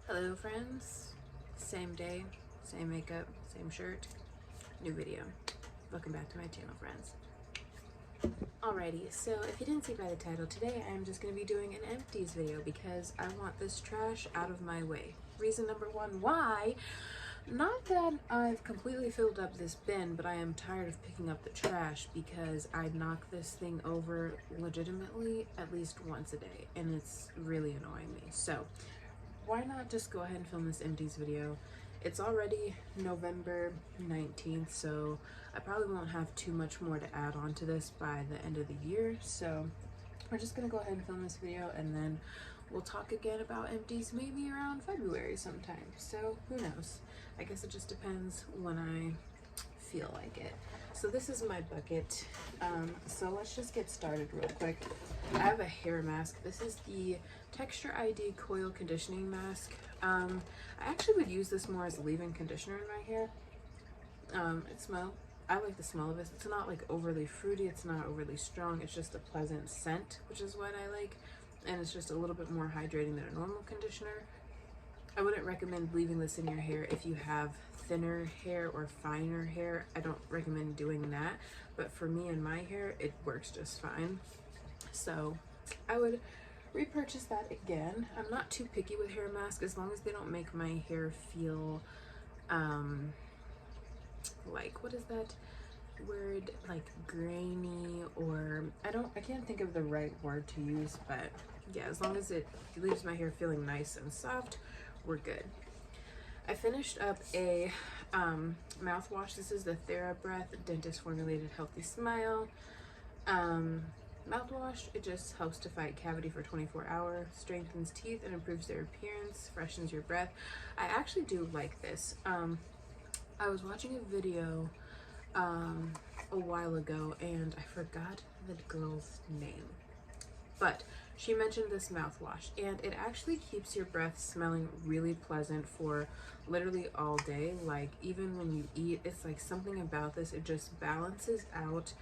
Hello friends, same day, same makeup, same shirt, new video. Welcome back to my channel, friends. Alrighty, so if you didn't see by the title, today I'm just going to be doing an empties video because I want this trash out of my way. Reason number one, why? Not that I've completely filled up this bin, but I am tired of picking up the trash because I knock this thing over legitimately at least once a day and it's really annoying me. So why not just go ahead and film this empties video? It's already November 19th, so I probably won't have too much more to add on to this by the end of the year. So we're just gonna go ahead and film this video and then we'll talk again about empties maybe around February sometime. So who knows? I guess it just depends when I feel like it. So this is my bucket. So let's just get started real quick. I have a hair mask. This is the Texture ID Coil Conditioning Mask. I actually would use this more as a leave-in conditioner in my hair. I like the smell of it. It's not like overly fruity, it's not overly strong, it's just a pleasant scent, which is what I like. And it's just a little bit more hydrating than a normal conditioner. I wouldn't recommend leaving this in your hair if you have thinner hair or finer hair. I don't recommend doing that, but for me and my hair, it works just fine. So I would repurchase that again. I'm not too picky with hair masks as long as they don't make my hair feel like, what is that word, like grainy, or I can't think of the right word to use, but yeah, as long as it leaves my hair feeling nice and soft, we're good. I finished up a mouthwash. This is the TheraBreath Dentist Formulated Healthy Smile mouthwash. It just helps to fight cavity for 24 hours, strengthens teeth and improves their appearance, freshens your breath. I actually do like this. I was watching a video a while ago and I forgot the girl's name, but she mentioned this mouthwash and it actually keeps your breath smelling really pleasant for literally all day. Like even when you eat, it's like something about this, it just balances out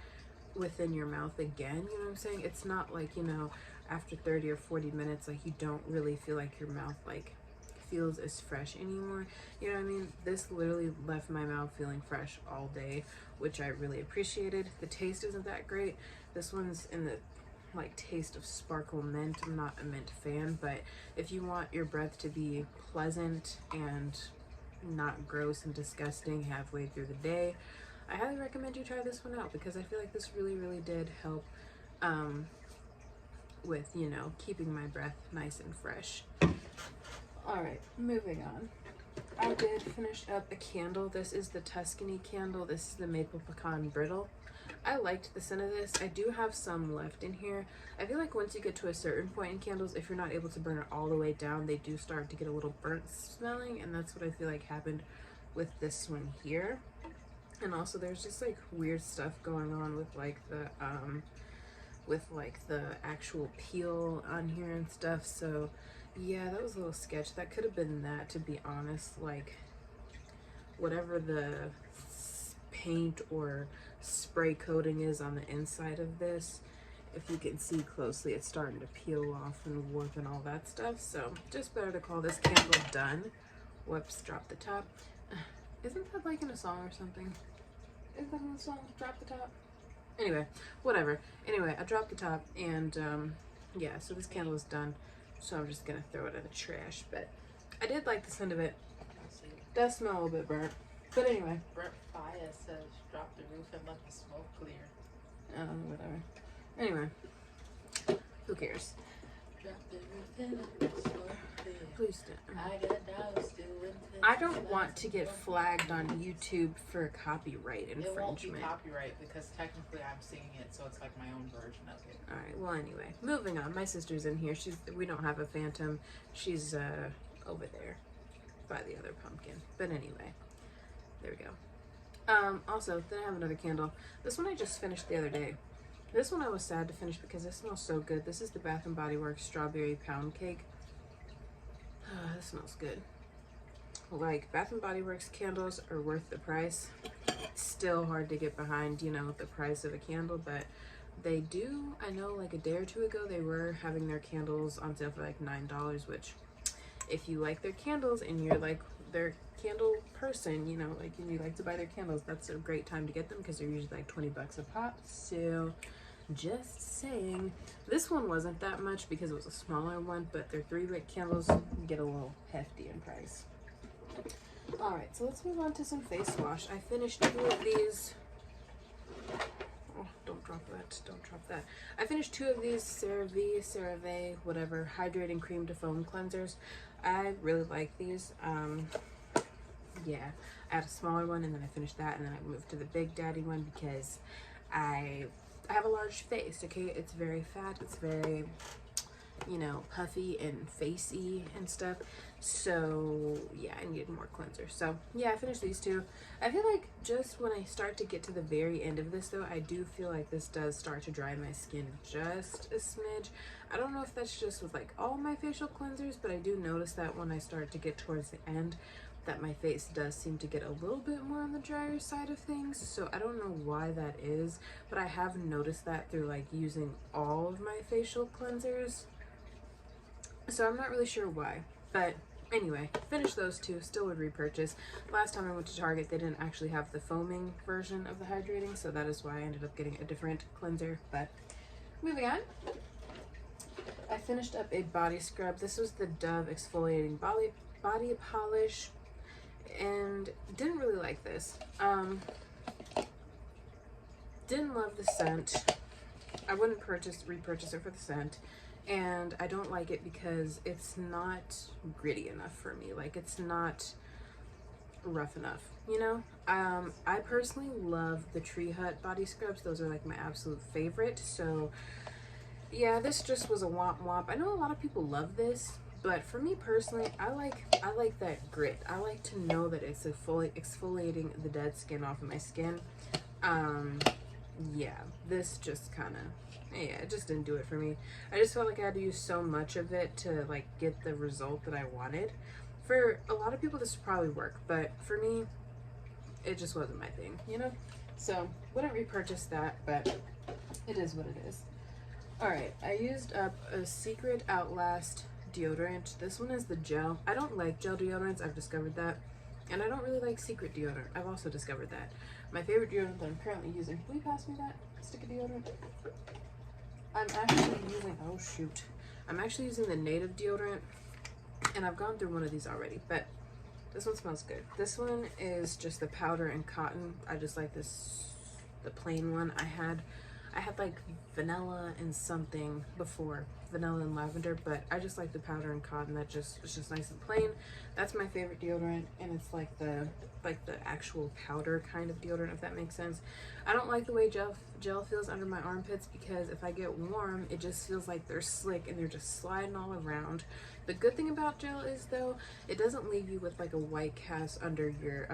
within your mouth again, you know what I'm saying? It's not like, you know, after 30 or 40 minutes, like you don't really feel like your mouth like feels as fresh anymore, you know what I mean? This literally left my mouth feeling fresh all day, which I really appreciated. The taste isn't that great. This one's in the like taste of sparkle mint. I'm not a mint fan, but if you want your breath to be pleasant and not gross and disgusting halfway through the day, I highly recommend you try this one out because I feel like this really did help with, you know, keeping my breath nice and fresh. All right, moving on. I did finish up a candle. This is the Tuscany Candle. This is the Maple Pecan Brittle. I liked the scent of this. I do have some left in here. I feel like once you get to a certain point in candles, if you're not able to burn it all the way down, they do start to get a little burnt smelling, and that's what I feel like happened with this one here. And also there's just like weird stuff going on with like the actual peel on here and stuff. So yeah, that was a little sketch. That could have been that, to be honest. Like whatever the paint or spray coating is on the inside of this, if you can see closely, it's starting to peel off and warp and all that stuff. So just better to call this candle done. Whoops, drop the top. Isn't that like in a song or something? Isn't that in a song? Drop the top? Anyway, whatever. Anyway, I dropped the top and yeah, so this candle is done. So I'm just gonna throw it in the trash, but I did like the scent of it. It does smell a little bit burnt, but anyway. Burnt fire says drop the roof and let the smoke clear. Whatever. Anyway, who cares? Drop the roof and let the smoke clear. Please don't. I got doubts still in I don't want to get flagged on YouTube for copyright infringement. It won't be copyright because technically I'm singing it, so it's like my own version of it. All right. Well, anyway, moving on. My sister's in here. We don't have a phantom. She's over there by the other pumpkin. But anyway, there we go. Also, then I have another candle. This one I just finished the other day. This one I was sad to finish because it smells so good. This is the Bath and Body Works Strawberry Pound Cake. This smells good. Like, Bath and Body Works candles are worth the price. It's still hard to get behind, you know, the price of a candle, but they do, I know like a day or two ago, they were having their candles on sale for like $9, which if you like their candles and you're like their candle person, you know, like, and you like to buy their candles, that's a great time to get them because they're usually like 20 bucks a pop. So just saying. This one wasn't that much because it was a smaller one, but their 3-wick candles get a little hefty in price. Alright, so let's move on to some face wash. I finished 2 of these. Oh, don't drop that. Don't drop that. I finished 2 of these CeraVe, whatever, hydrating cream to foam cleansers. I really like these. Yeah, I had a smaller one and then I finished that and then I moved to the Big Daddy one because I have a large face, okay? It's very fat, it's very, you know, puffy and facey and stuff. So yeah, I needed more cleanser. So yeah, I finished these 2. I feel like just when I start to get to the very end of this though, I do feel like this does start to dry my skin just a smidge. I don't know if that's just with like all my facial cleansers, but I do notice that when I start to get towards the end, that my face does seem to get a little bit more on the drier side of things. So I don't know why that is, but I have noticed that through like using all of my facial cleansers. So I'm not really sure why, but anyway, finished those 2, still would repurchase. Last time I went to Target, they didn't actually have the foaming version of the hydrating, so that is why I ended up getting a different cleanser. But moving on, I finished up a body scrub. This was the Dove Exfoliating Body Polish, and didn't really like this. Didn't love the scent. I wouldn't repurchase it for the scent. And I don't like it because it's not gritty enough for me. Like, it's not rough enough, you know? I personally love the Tree Hut body scrubs. Those are like my absolute favorite. So yeah, this just was a womp womp. I know a lot of people love this, but for me personally, I like that grit. I like to know that it's fully exfoliating the dead skin off of my skin. Yeah, this just kind of, yeah, it just didn't do it for me. I just felt like I had to use so much of it to like get the result that I wanted. For a lot of people this would probably work, but for me it just wasn't my thing, you know? So wouldn't repurchase that, but it is what it is. Alright, I used up a Secret Outlast deodorant. This one is the gel. I don't like gel deodorants, I've discovered that. And I don't really like Secret deodorant. I've also discovered that. My favorite deodorant that I'm currently using, will you pass me that stick of deodorant? I'm actually using, oh shoot. I'm actually using the Native deodorant, and I've gone through one of these already, but this one smells good. This one is just the powder and cotton. I just like this, the plain one. I had like vanilla and something before, vanilla and lavender, but I just like the powder and cotton. That just, it's just nice and plain. That's my favorite deodorant, and it's like the actual powder kind of deodorant, if that makes sense. I don't like the way gel feels under my armpits because if I get warm, it just feels like they're slick and they're just sliding all around. The good thing about gel is though, it doesn't leave you with like a white cast under your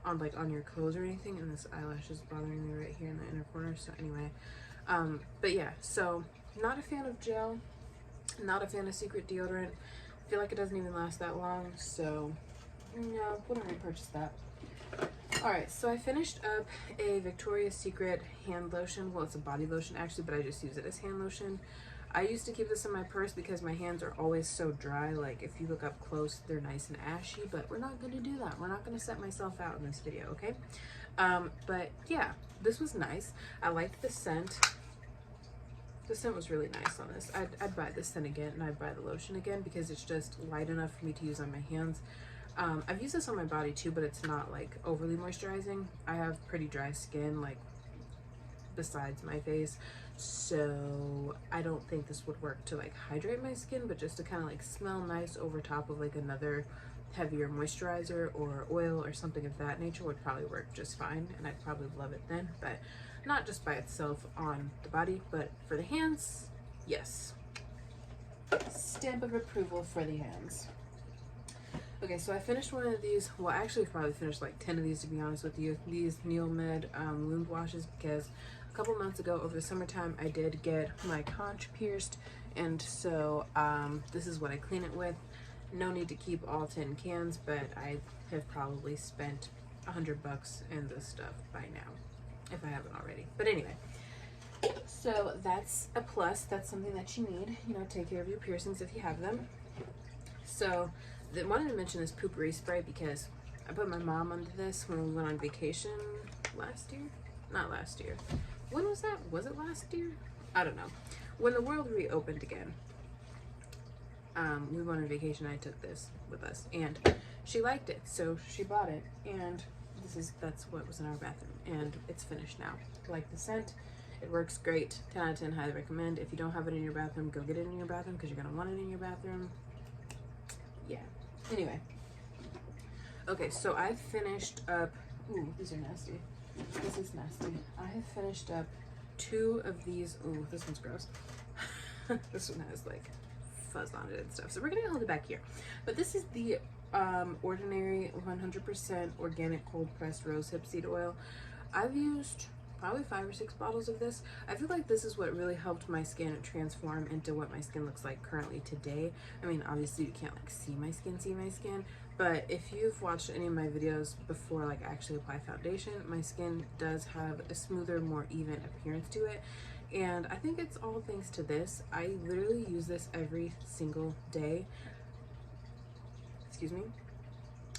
on your clothes or anything. And this eyelash is bothering me right here in the inner corner, so anyway, but yeah, so not a fan of gel, not a fan of Secret deodorant. I feel like it doesn't even last that long, so no, wouldn't repurchase that. Alright, so I finished up a Victoria's Secret hand lotion. Well, it's a body lotion actually, but I just use it as hand lotion. I used to keep this in my purse because my hands are always so dry. Like, if you look up close, they're nice and ashy, but we're not going to do that. We're not going to set myself out in this video, okay? But yeah, this was nice. I liked the scent. The scent was really nice on this. I'd buy this scent again, and I'd buy the lotion again because it's just light enough for me to use on my hands. I've used this on my body too, but it's not like overly moisturizing. I have pretty dry skin, like besides my face, so I don't think this would work to like hydrate my skin, but just to kind of like smell nice over top of like another heavier moisturizer or oil or something of that nature would probably work just fine, and I'd probably love it then. But not just by itself on the body, but for the hands, yes. Stamp of approval for the hands. Okay, so I finished one of these. Well, actually, I've probably finished like 10 of these, to be honest with you. These Neomed wound washes, because a couple months ago over the summertime, I did get my conch pierced, and so this is what I clean it with. No need to keep all 10 cans, but I have probably spent $100 in this stuff by now, if I haven't already. But anyway, so that's a plus. That's something that you need. You know, take care of your piercings if you have them. So I wanted to mention this poopery spray because I put my mom under this when we went on vacation last year. Not last year. When was that? Was it last year? I don't know. When the world reopened again, we went on vacation. I took this with us, and she liked it, so she bought it. And that's what was in our bathroom, and it's finished now. I like the scent. It works great. 10 out of 10. Highly recommend. If you don't have it in your bathroom, go get it in your bathroom because you're gonna want it in your bathroom. Yeah. Anyway. Okay, so I finished up. Ooh, these are nasty. This is nasty. I have finished up 2 of these. Ooh, this one's gross. This one has like fuzz on it and stuff. So we're gonna hold it back here. But this is the Ordinary 100% organic cold pressed rosehip seed oil. I've used probably 5 or 6 bottles of this. I feel like this is what really helped my skin transform into what my skin looks like currently today. I mean, obviously you can't like see my skin, but if you've watched any of my videos before, like I actually apply foundation, my skin does have a smoother, more even appearance to it. And I think it's all thanks to this. I literally use this every single day. Excuse me.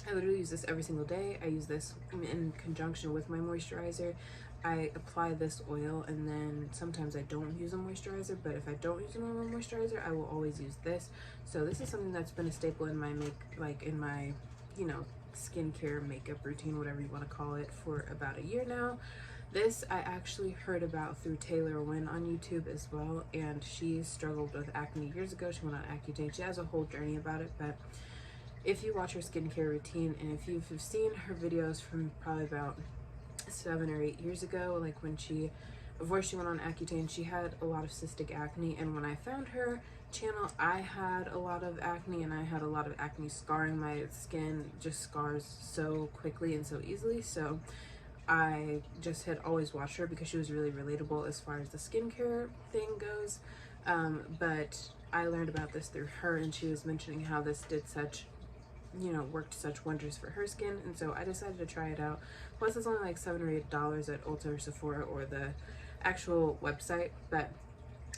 I literally use this every single day. I use this in conjunction with my moisturizer. I apply this oil, and then sometimes I don't use a moisturizer, but if I don't use a normal moisturizer, I will always use this. So this is something that's been a staple in my you know, skincare, makeup routine, whatever you want to call it, for about a year now. This I actually heard about through Taylor Wynn on YouTube as well, and she struggled with acne years ago. She went on Accutane. She has a whole journey about it, but if you watch her skincare routine, and if you've seen her videos from probably about 7 or 8 years ago, like before she went on Accutane, she had a lot of cystic acne, and when I found her channel, I had a lot of acne, and I had a lot of acne scarring. My skin just scars so quickly and so easily, so I just had always watched her because she was really relatable as far as the skincare thing goes. But I learned about this through her, and she was mentioning how this did such, you know, worked such wonders for her skin, and so I decided to try it out. Plus it's only like $7 or $8 at Ulta or Sephora or the actual website, but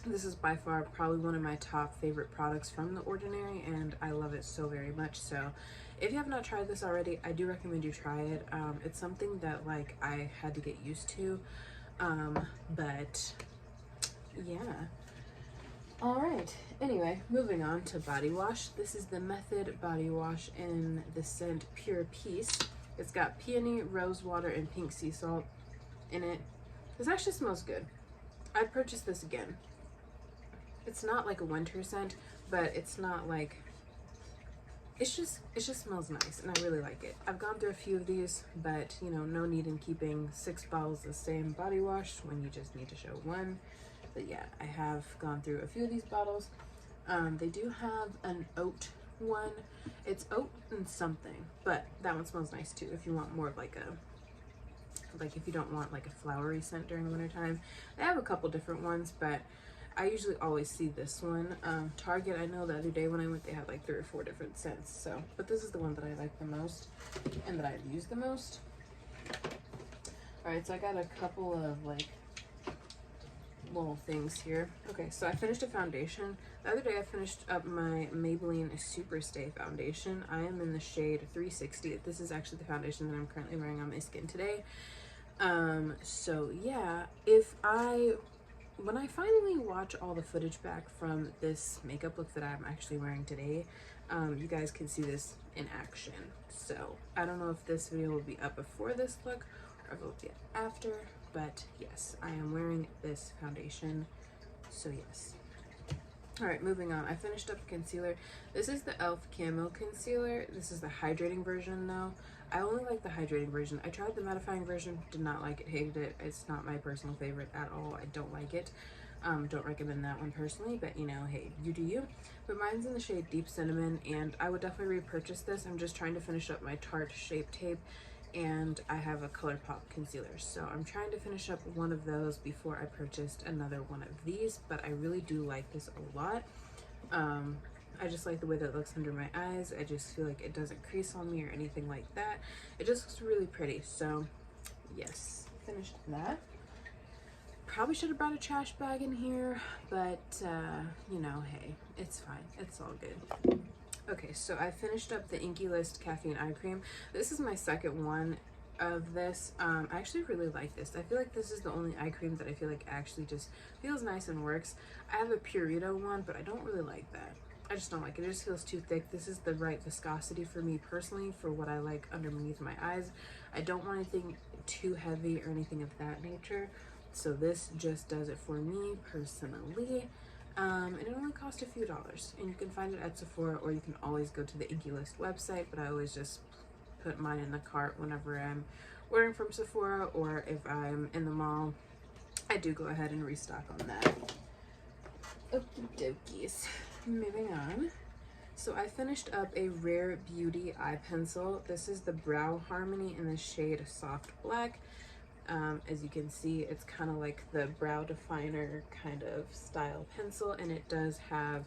this is by far probably one of my top favorite products from The Ordinary, and I love it so very much. So if you have not tried this already, I do recommend you try it. It's something that like I had to get used to, but yeah. All right, anyway, moving on to body wash. This is the Method body wash in the scent Pure Peace. It's got peony, rose water, and pink sea salt in it. This actually smells good. I purchased this again. It's not like a winter scent, but it's not like, it just smells nice, and I really like it. I've gone through a few of these, but you know, no need in keeping 6 bottles of the same body wash when you just need to show one. But yeah, I have gone through a few of these bottles. They do have an oat one. It's oat and something, but that one smells nice too if you want more of like if you don't want like a flowery scent during wintertime. They have a couple different ones, but I usually always see this one. Target, I know the other day when I went, they had like 3 or 4 different scents. So, but this is the one that I like the most and that I've used the most. All right, so I got a couple of like little things here. Okay, so I finished a foundation. The other day I finished up my Maybelline Superstay foundation. I am in the shade 360. This is actually the foundation that I'm currently wearing on my skin today. So yeah, when I finally watch all the footage back from this makeup look that I'm actually wearing today, you guys can see this in action. So I don't know if this video will be up before this look or if it will be after, but yes, I am wearing this foundation, so yes. All right, moving on. I finished up concealer. This is the e.l.f. Camo Concealer. This is the hydrating version though. I only like the hydrating version. I tried the mattifying version, did not like it, hated it. It's not my personal favorite at all. I don't like it. Don't recommend that one personally, but you know, hey, you do you. But mine's in the shade Deep Cinnamon, and I would definitely repurchase this. I'm just trying to finish up my Tarte Shape Tape, and I have a ColourPop concealer. So I'm trying to finish up one of those before I purchased another one of these, but I really do like this a lot. I just like the way that it looks under my eyes. I just feel like it doesn't crease on me or anything like that. It just looks really pretty. So yes, finished that. Probably should have brought a trash bag in here, but you know, hey, it's fine. It's all good. Okay, so I finished up the Inky List Caffeine Eye Cream. This is my second one of this. I actually really like this. I feel like this is the only eye cream that I feel like actually just feels nice and works. I have a Purito one, but I don't really like that. I just don't like it. It just feels too thick. This is the right viscosity for me personally for what I like underneath my eyes. I don't want anything too heavy or anything of that nature. So this just does it for me personally. And it only cost a few dollars, and you can find it at Sephora, or you can always go to the Inky List website, but I always just put mine in the cart whenever I'm ordering from Sephora, or if I'm in the mall, I do go ahead and restock on that. Okie dokies. Moving on. So I finished up a Rare Beauty eye pencil. This is the Brow Harmony in the shade Soft Black. As you can see, it's kind of like the brow definer kind of style pencil, and it does have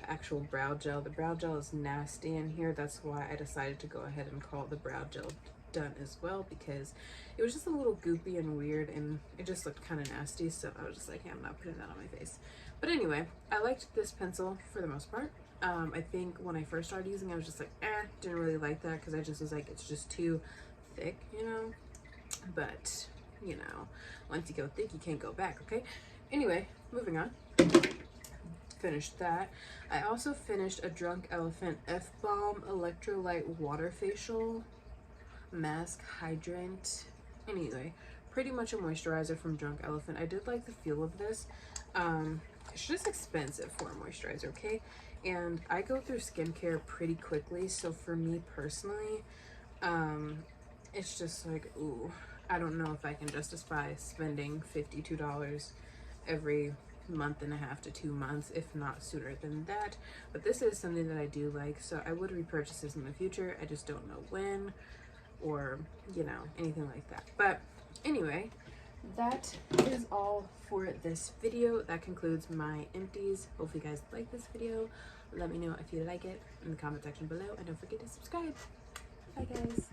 actual brow gel. The brow gel is nasty in here. That's why I decided to go ahead and call the brow gel done as well, because it was just a little goopy and weird, and it just looked kind of nasty. So I was just like, hey, I'm not putting that on my face. But anyway, I liked this pencil for the most part. I think when I first started using it, I was just like, didn't really like that, because I just was like, it's just too thick, you know. But you know, once you go thick, you can't go back. Okay, anyway, moving on. Finished that. I also finished a Drunk Elephant F-Balm Electrolyte Water Facial Mask Hydrant. Anyway, pretty much a moisturizer from Drunk Elephant. I did like the feel of this. It's just expensive for a moisturizer, okay? And I go through skincare pretty quickly, so for me personally, it's just like, ooh, I don't know if I can justify spending $52 every month and a half to 2 months, if not sooner than that. But this is something that I do like, so I would repurchase this in the future. I just don't know when, or you know, anything like that. But anyway, that is all for this video. That concludes my empties. Hope you guys like this video. Let me know if you like it in the comment section below, and don't forget to subscribe. Bye guys.